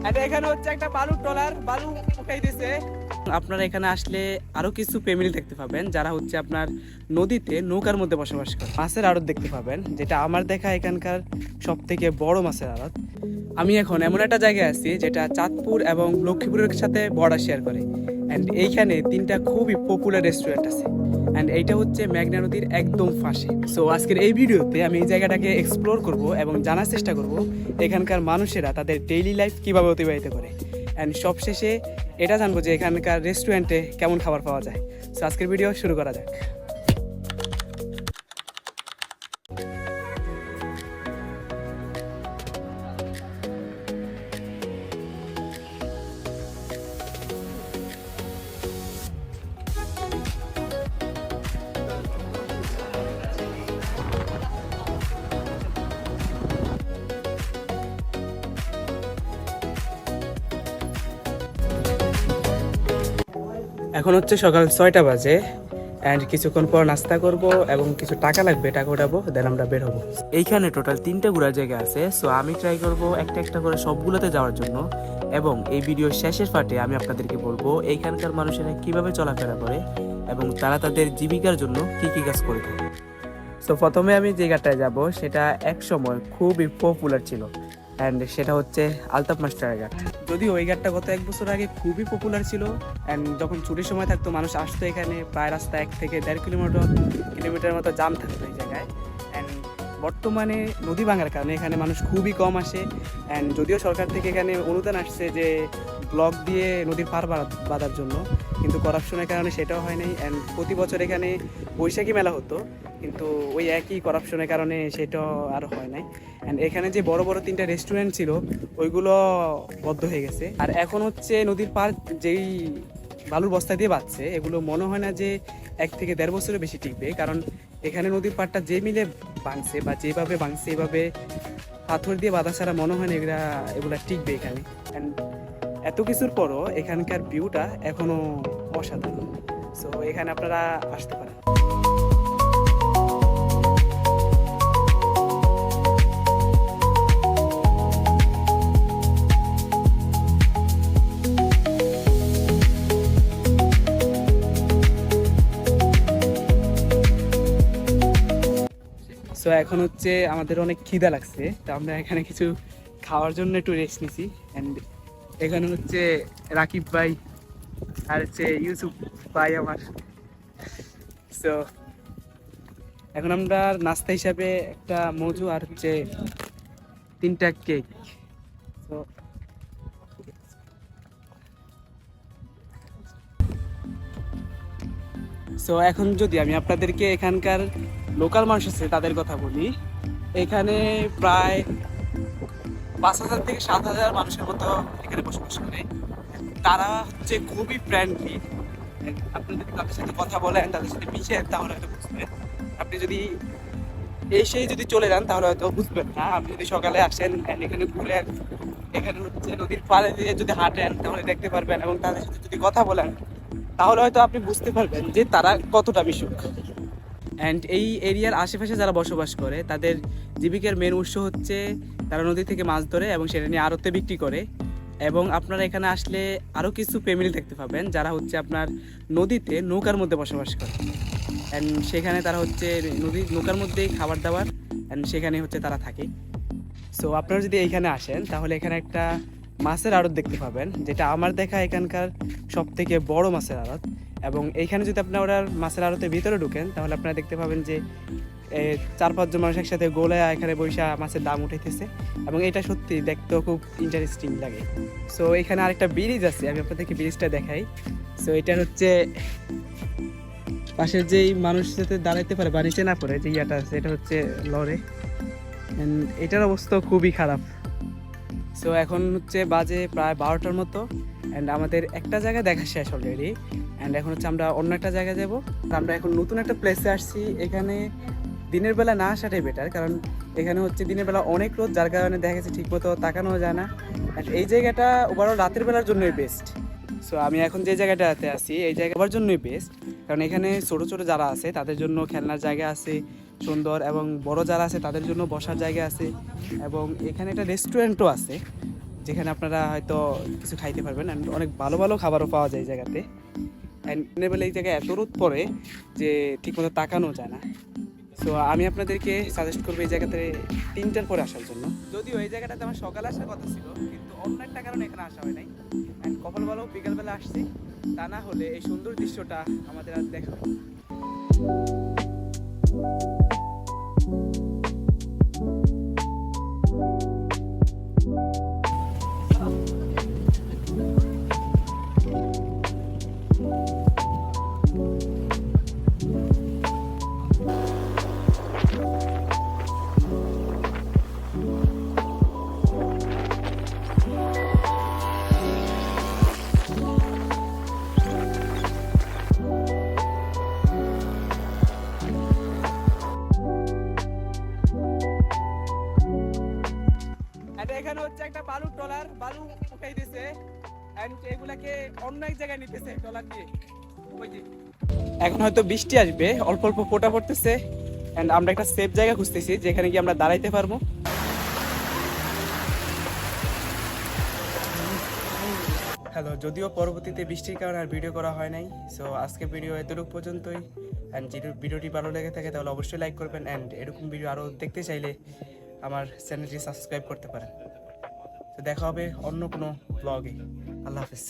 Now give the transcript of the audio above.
এখানে হচ্ছে একটা বালুর ট্রলার বালু উঠাইতেছে। আপনারা এখানে আসলে আরো কিছু ফ্যামিলি দেখতে পাবেন যারা হচ্ছে আপনার নদীতে নৌকার মধ্যে বসবাস করে। মাছের আড়ত দেখতে পাবেন, যেটা আমার দেখা এখানকার সব থেকে বড় মাছের আড়ত। আমি এখন এমন একটা জায়গায় আছি যেটা চাঁদপুর এবং লক্ষ্মীপুরের সাথে বর্ডার শেয়ার করে। অ্যান্ড এইখানে তিনটা খুবই পপুলার রেস্টুরেন্ট আছে, অ্যান্ড এইটা হচ্ছে মেঘনা নদীর একদম পাশে। সো আজকের এই ভিডিওতে আমি এই জায়গাটাকে এক্সপ্লোর করব এবং জানার চেষ্টা করব এখানকার মানুষেরা তাদের ডেইলি লাইফ কীভাবে অতিবাহিত করে। অ্যান্ড সবশেষে এটা জানবো যে এখানকার রেস্টুরেন্টে কেমন খাবার পাওয়া যায়। সো আজকের ভিডিও শুরু করা যাক। এখন হচ্ছে সকাল 6টা বাজে, অ্যান্ড কিছুক্ষণ পর নাস্তা করব এবং কিছু টাকা লাগবে, টাকা উঠাবো, দেন আমরা বের হবো। এইখানে টোটাল 3টা ঘোরার জায়গা আছে। সো আমি ট্রাই করব একটা একটা করে সবগুলোতে যাওয়ার জন্য, এবং এই ভিডিওর শেষের পার্টে আমি আপনাদেরকে বলবো এইখানকার মানুষেরা কিভাবে চলাফেরা করে এবং তারা তাদের জীবিকার জন্য কি কি কাজ করে থাকে। সো প্রথমে আমি যে ঘাটটায় যাব সেটা এক সময় খুবই পপুলার ছিল, অ্যান্ড সেটা হচ্ছে আলতাফ মাস্টারের ঘাট। যদিও ওই ঘাটটা গত 1 বছর আগে খুবই পপুলার ছিল, অ্যান্ড যখন ছুটির সময় থাকতো মানুষ আসতো এখানে, প্রায় রাস্তা 1 থেকে 1.5 কিলোমিটার মতো জাম থাকতো এই জায়গায়। অ্যান্ড বর্তমানে নদী ভাঙার কারণে এখানে মানুষ খুবই কম আসে। অ্যান্ড যদিও সরকার থেকে এখানে অনুদান আসছে যে ব্লক দিয়ে নদীর পার বাঁধার জন্য, কিন্তু করাপশনের কারণে সেটাও হয় নাই। অ্যান্ড প্রতি বছর এখানে বৈশাখী মেলা হতো, কিন্তু ওই একই করাপশনের কারণে সেটাও আর হয় নাই। অ্যান্ড এখানে যে বড় বড় 3টা রেস্টুরেন্ট ছিল ওইগুলো বন্ধ হয়ে গেছে। আর এখন হচ্ছে নদীর পার যেই বালুর বস্তা দিয়ে বাঁধছে, এগুলো মনে হয় না যে 1 থেকে 1.5 বছরের বেশি টিকবে, কারণ এখানে নদীর পাড়টা যে মিলে ভাঙছে বা যেভাবে ভাঙছে এভাবে পাথর দিয়ে বাঁধা ছাড়া মনে হয় না এগুলা টিকবে এখানে। অ্যান্ড এত কিছুর পরও এখানকার ভিউটা এখনো অসাধারণ। সো এখানে আপনারা আসতে পারেন। সো এখন হচ্ছে আমাদের অনেক খিদা লাগছে, তো আমরা এখানে কিছু খাওয়ার জন্য একটু রেস্ট নিছি। অ্যান্ড এখানে হচ্ছে রাকিব ভাই আর হচ্ছে ইউসুফ ভাই আমার। সো এখন আমরা নাস্তা হিসাবে একটা মজু আর হচ্ছে 3টা কেক। সো সো এখন যদি আমি আপনাদেরকে এখানকার লোকাল মানুষ আছে তাদের কথা বলি, এখানে প্রায় 5,000 থেকে 7,000 মানুষের মতো এখানে বসবাস করে। তারা হচ্ছে খুবই ফ্রেন্ডলি। আপনি যদি তাদের সাথে কথা বলেন, তাদের সাথে মিশেন, তাহলে হয়তো বুঝবেন। আপনি যদি এসেই যদি চলে যান তাহলে হয়তো বুঝবেন না। আপনি যদি সকালে আসেন and এখানে ঘুরেন, এখানে হচ্ছে নদীর পাড়ে দিয়ে যদি হাঁটেন তাহলে দেখতে পারবেন, এবং তাদের সাথে যদি কথা বলেন তাহলে হয়তো আপনি বুঝতে পারবেন যে তারা কতটা মিশুক। অ্যান্ড এই এরিয়ার আশেপাশে যারা বসবাস করে তাদের জীবিকার মেন উৎস হচ্ছে তারা নদী থেকে মাছ ধরে এবং সেটা নিয়ে আড়তে বিক্রি করে। এবং আপনারা এখানে আসলে আরও কিছু ফ্যামিলি দেখতে পাবেন যারা হচ্ছে আপনার নদীতে নৌকার মধ্যে বসবাস করে, অ্যান্ড সেখানে তারা হচ্ছে নৌকার মধ্যেই খাবার দাবার, অ্যান্ড সেখানে হচ্ছে তারা থাকে। সো আপনারা যদি এইখানে আসেন তাহলে এখানে একটা মাছের আড়ত দেখতে পাবেন, যেটা আমার দেখা এখানকার সব থেকে বড় মাছের আড়ত। এবং এইখানে যদি আপনারা মাছের আড়তের ভিতরে ঢুকেন তাহলে আপনারা দেখতে পাবেন যে 4-5 জন মানুষ একসাথে গোলায় এখানে বৈশা মাছের দাম উঠাইতেছে, এবং এটা সত্যি দেখতেও খুব ইন্টারেস্টিং লাগে। সো এখানে আরেকটা ব্রিজ আছে, আমি আপনাদেরকে ব্রিজটা দেখাই। সো এটা হচ্ছে পাশের যেই মানুষ যাতে দাঁড়াইতে পারে বা নিচে না পড়ে যে ইয়াটা আছে, এটা হচ্ছে লরে। এটার অবস্থা খুবই খারাপ। সো এখন হচ্ছে বাজে প্রায় 12টার মতো, অ্যান্ড আমাদের একটা জায়গা দেখা শেষ অলরেডি। অ্যান্ড এখন হচ্ছে আমরা অন্য একটা জায়গায় যাব। আমরা এখন নতুন একটা প্লেসে আসছি। এখানে দিনের বেলা না আসাটাই বেটার, কারণ এখানে হচ্ছে দিনের বেলা অনেক রোদ, যার কারণে দেখা গেছে ঠিক মতো তাকানো যায় না। অ্যান্ড এই জায়গাটা ওভারঅল রাতের বেলার জন্যই বেস্ট। সো আমি এখন যে জায়গাটাতে আছি এই জায়গার জন্যই বেস্ট, কারণ এখানে ছোটো ছোটো যারা আছে তাদের জন্য খেলনার জায়গা আছে সুন্দর, এবং বড় যারা আছে তাদের জন্য বসার জায়গা আছে, এবং এখানে একটা রেস্টুরেন্টও আছে যেখানে আপনারা হয়তো কিছু খাইতে পারবেন অ্যান্ড অনেক ভালো ভালো খাবারও পাওয়া যায় এই জায়গাতে। অ্যান্ড বলে এই জায়গায় এত রোদ পড়ে যে ঠিকমতো তাকানো যায় না। সো আমি আপনাদেরকে সাজেস্ট করবো এই জায়গাতে 3টার পরে আসার জন্য। যদিও এই জায়গাটাতে আমার সকালে আসার কথা ছিল, কিন্তু অন্য একটা কারণে এখানে আসা হয় নাই। অ্যান্ড কপাল ভালো বিকালবেলা আসছি, তা না হলে এই সুন্দর দৃশ্যটা আমাদের আর দেখা হয়। এখানে হচ্ছে একটা বালুর ট্রলার, বালু উঠাই দিছে এন্ড এগুলাকে অন্য এক জায়গায় নিতেছে ট্রলার দিয়ে। ওই যে এখন হয়তো বৃষ্টি আসবে, অল্প অল্প ফোঁটা পড়তেছে এন্ড আমরা একটা সেফ জায়গা খুঁজতেছি যেখানে কি আমরা দাঁড়াইতে পারবো। হ্যালো, যদিও পরবর্তীতে বৃষ্টির কারণে আর ভিডিও করা হয় নাই, সো আজকে ভিডিও এতটুকু পর্যন্তই। অ্যান্ড যদি ভিডিওটি ভালো লেগে থাকে তাহলে অবশ্যই লাইক করবেন অ্যান্ড এরকম ভিডিও আরও দেখতে চাইলে আমার চ্যানেলটি সাবস্ক্রাইব করতে পারেন। তো দেখা হবে অন্য কোনো ব্লগে। আল্লাহ হাফিজ।